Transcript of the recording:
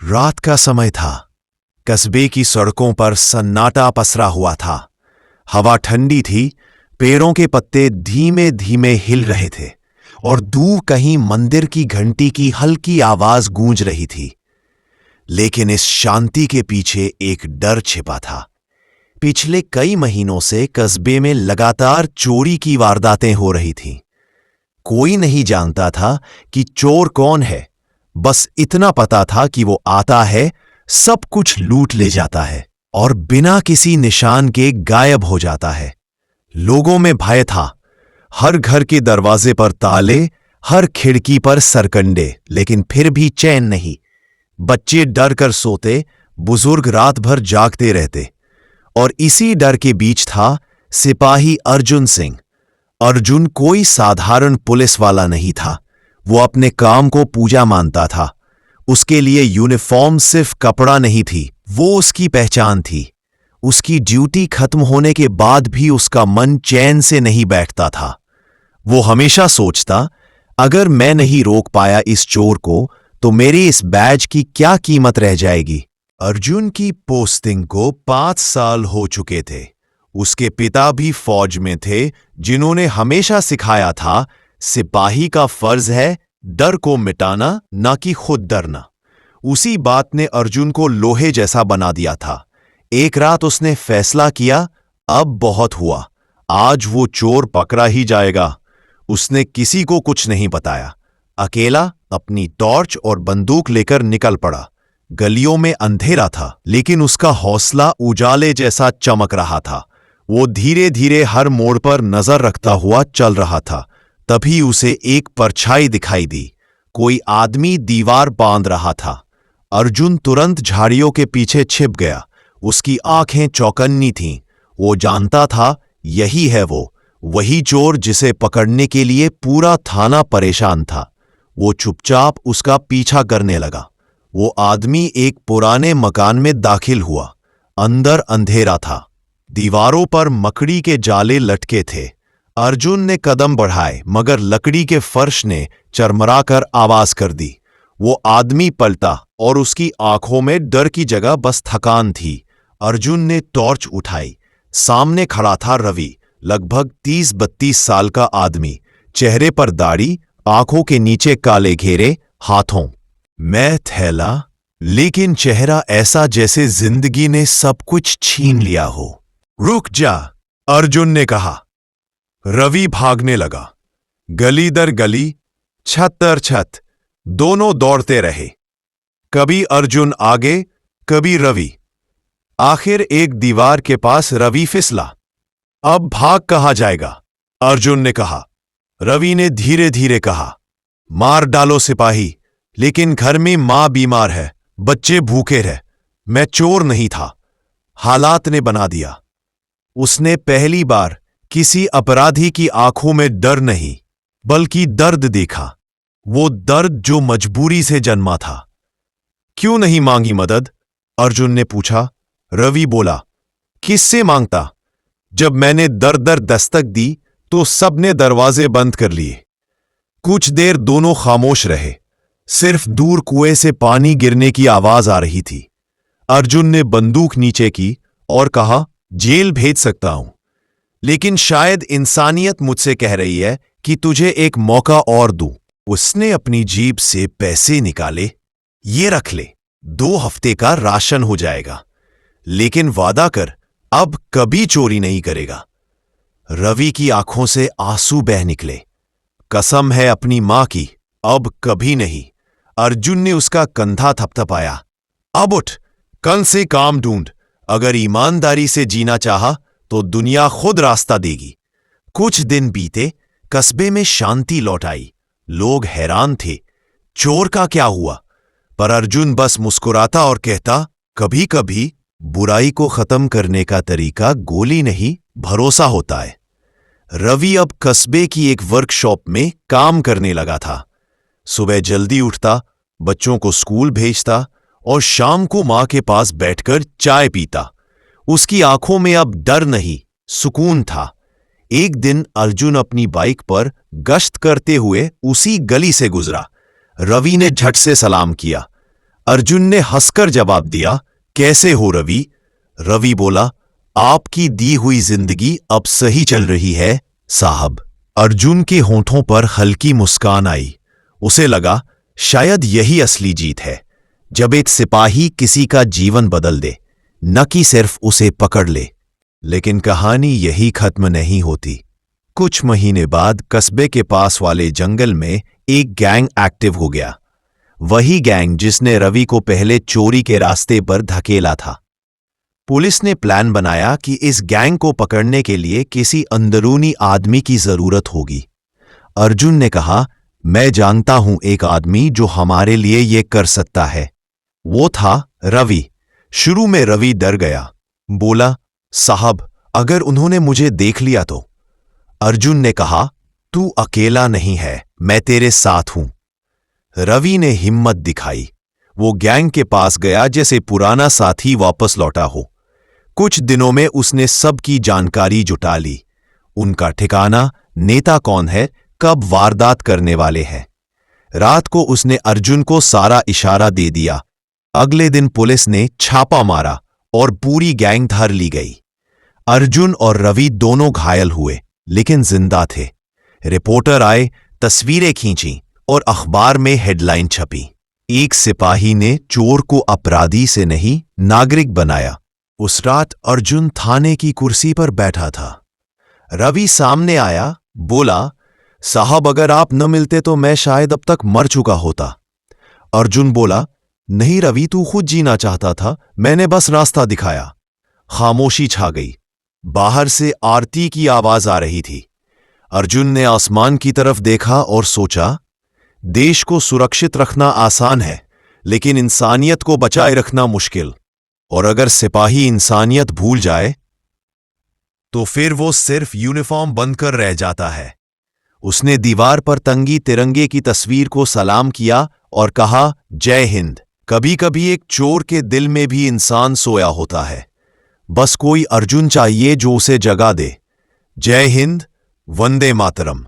रात का समय था। कस्बे की सड़कों पर सन्नाटा पसरा हुआ था। हवा ठंडी थी, पेड़ों के पत्ते धीमे धीमे हिल रहे थे और दूर कहीं मंदिर की घंटी की हल्की आवाज गूंज रही थी। लेकिन इस शांति के पीछे एक डर छिपा था। पिछले कई महीनों से कस्बे में लगातार चोरी की वारदातें हो रही थीं। कोई नहीं जानता था कि चोर कौन है, बस इतना पता था कि वो आता है, सब कुछ लूट ले जाता है और बिना किसी निशान के गायब हो जाता है। लोगों में भय था। हर घर के दरवाजे पर ताले, हर खिड़की पर सरकंडे, लेकिन फिर भी चैन नहीं। बच्चे डर कर सोते, बुजुर्ग रात भर जागते रहते। और इसी डर के बीच था सिपाही अर्जुन सिंह। अर्जुन कोई साधारण पुलिस वाला नहीं था। वो अपने काम को पूजा मानता था। उसके लिए यूनिफॉर्म सिर्फ कपड़ा नहीं थी, वो उसकी पहचान थी। उसकी ड्यूटी खत्म होने के बाद भी उसका मन चैन से नहीं बैठता था। वो हमेशा सोचता, अगर मैं नहीं रोक पाया इस चोर को, तो मेरी इस बैज की क्या कीमत रह जाएगी। अर्जुन की पोस्टिंग को 5 साल हो चुके थे। उसके पिता भी फौज में थे, जिन्होंने हमेशा सिखाया था, सिपाही का फर्ज है डर को मिटाना, ना कि खुद डरना। उसी बात ने अर्जुन को लोहे जैसा बना दिया था। एक रात उसने फैसला किया, अब बहुत हुआ, आज वो चोर पकड़ा ही जाएगा। उसने किसी को कुछ नहीं बताया। अकेला अपनी टॉर्च और बंदूक लेकर निकल पड़ा। गलियों में अंधेरा था, लेकिन उसका हौसला उजाले जैसा चमक रहा था। वो धीरे धीरे हर मोड़ पर नजर रखता हुआ चल रहा था। तभी उसे एक परछाई दिखाई दी। कोई आदमी दीवार बांध रहा था। अर्जुन तुरंत झाड़ियों के पीछे छिप गया। उसकी आंखें चौकन्नी थीं। वो जानता था, यही है वो, वही चोर जिसे पकड़ने के लिए पूरा थाना परेशान था। वो चुपचाप उसका पीछा करने लगा। वो आदमी एक पुराने मकान में दाखिल हुआ। अंदर अंधेरा था। दीवारों पर मकड़ी के जाले लटके थे। अर्जुन ने कदम बढ़ाए, मगर लकड़ी के फर्श ने चरमराकर आवाज कर दी। वो आदमी पलटा और उसकी आंखों में डर की जगह बस थकान थी। अर्जुन ने टॉर्च उठाई। सामने खड़ा था रवि, लगभग 30-32 साल का आदमी। चेहरे पर दाढ़ी, आंखों के नीचे काले घेरे, हाथों में थैला, लेकिन चेहरा ऐसा जैसे जिंदगी ने सब कुछ छीन लिया हो। रुक जा, अर्जुन ने कहा। रवि भागने लगा। गली दर गली, छत दर छत, दोनों दौड़ते रहे। कभी अर्जुन आगे, कभी रवि। आखिर एक दीवार के पास रवि फिसला। अब भाग कहाँ जाएगा, अर्जुन ने कहा। रवि ने धीरे धीरे कहा, मार डालो सिपाही, लेकिन घर में मां बीमार है, बच्चे भूखे रहे। मैं चोर नहीं था, हालात ने बना दिया। उसने पहली बार किसी अपराधी की आंखों में डर नहीं, बल्कि दर्द देखा। वो दर्द जो मजबूरी से जन्मा था। क्यों नहीं मांगी मदद, अर्जुन ने पूछा। रवि बोला, किससे मांगता? जब मैंने दर दर दस्तक दी तो सबने दरवाजे बंद कर लिए। कुछ देर दोनों खामोश रहे। सिर्फ दूर कुएं से पानी गिरने की आवाज आ रही थी। अर्जुन ने बंदूक नीचे की और कहा, जेल भेज सकता हूं, लेकिन शायद इंसानियत मुझसे कह रही है कि तुझे एक मौका और दूं। उसने अपनी जेब से पैसे निकाले। ये रख ले, 2 हफ्ते का राशन हो जाएगा, लेकिन वादा कर, अब कभी चोरी नहीं करेगा। रवि की आंखों से आंसू बह निकले। कसम है अपनी मां की, अब कभी नहीं। अर्जुन ने उसका कंधा थपथपाया। अब उठ, कल से काम ढूंढ। अगर ईमानदारी से जीना चाहा तो दुनिया खुद रास्ता देगी। कुछ दिन बीते, कस्बे में शांति लौट आई। लोग हैरान थे, चोर का क्या हुआ? पर अर्जुन बस मुस्कुराता और कहता, कभी कभी बुराई को खत्म करने का तरीका गोली नहीं, भरोसा होता है। रवि अब कस्बे की एक वर्कशॉप में काम करने लगा था। सुबह जल्दी उठता, बच्चों को स्कूल भेजता और शाम को मां के पास बैठकर चाय पीता। उसकी आंखों में अब डर नहीं, सुकून था। एक दिन अर्जुन अपनी बाइक पर गश्त करते हुए उसी गली से गुजरा। रवि ने झट से सलाम किया। अर्जुन ने हंसकर जवाब दिया, कैसे हो रवि? रवि बोला, आपकी दी हुई जिंदगी अब सही चल रही है साहब। अर्जुन के होंठों पर हल्की मुस्कान आई। उसे लगा शायद यही असली जीत है, जब एक सिपाही किसी का जीवन बदल दे, न कि सिर्फ उसे पकड़ ले। लेकिन कहानी यही खत्म नहीं होती। कुछ महीने बाद कस्बे के पास वाले जंगल में एक गैंग एक्टिव हो गया। वही गैंग जिसने रवि को पहले चोरी के रास्ते पर धकेला था। पुलिस ने प्लान बनाया कि इस गैंग को पकड़ने के लिए किसी अंदरूनी आदमी की जरूरत होगी। अर्जुन ने कहा, मैं जानता हूं एक आदमी जो हमारे लिए ये कर सकता है। वो था रवि। शुरू में रवि डर गया। बोला, साहब अगर उन्होंने मुझे देख लिया तो? अर्जुन ने कहा, तू अकेला नहीं है, मैं तेरे साथ हूं। रवि ने हिम्मत दिखाई। वो गैंग के पास गया जैसे पुराना साथी वापस लौटा हो। कुछ दिनों में उसने सबकी जानकारी जुटा ली। उनका ठिकाना, नेता कौन है, कब वारदात करने वाले हैं। रात को उसने अर्जुन को सारा इशारा दे दिया। अगले दिन पुलिस ने छापा मारा और पूरी गैंग धर ली गई। अर्जुन और रवि दोनों घायल हुए, लेकिन जिंदा थे। रिपोर्टर आए, तस्वीरें खींची और अखबार में हेडलाइन छपी। एक सिपाही ने चोर को अपराधी से नहीं, नागरिक बनाया। उस रात अर्जुन थाने की कुर्सी पर बैठा था। रवि सामने आया, बोला, साहब अगर आप न मिलते तो मैं शायद अब तक मर चुका होता। अर्जुन बोला, नहीं रवि, तू खुद जीना चाहता था, मैंने बस रास्ता दिखाया। खामोशी छा गई। बाहर से आरती की आवाज आ रही थी। अर्जुन ने आसमान की तरफ देखा और सोचा, देश को सुरक्षित रखना आसान है, लेकिन इंसानियत को बचाए रखना मुश्किल। और अगर सिपाही इंसानियत भूल जाए तो फिर वो सिर्फ यूनिफॉर्म बनकर रह जाता है। उसने दीवार पर तंगी तिरंगे की तस्वीर को सलाम किया और कहा, जय हिंद। कभी कभी एक चोर के दिल में भी इंसान सोया होता है, बस कोई अर्जुन चाहिए जो उसे जगा दे। जय हिंद, वंदे मातरम।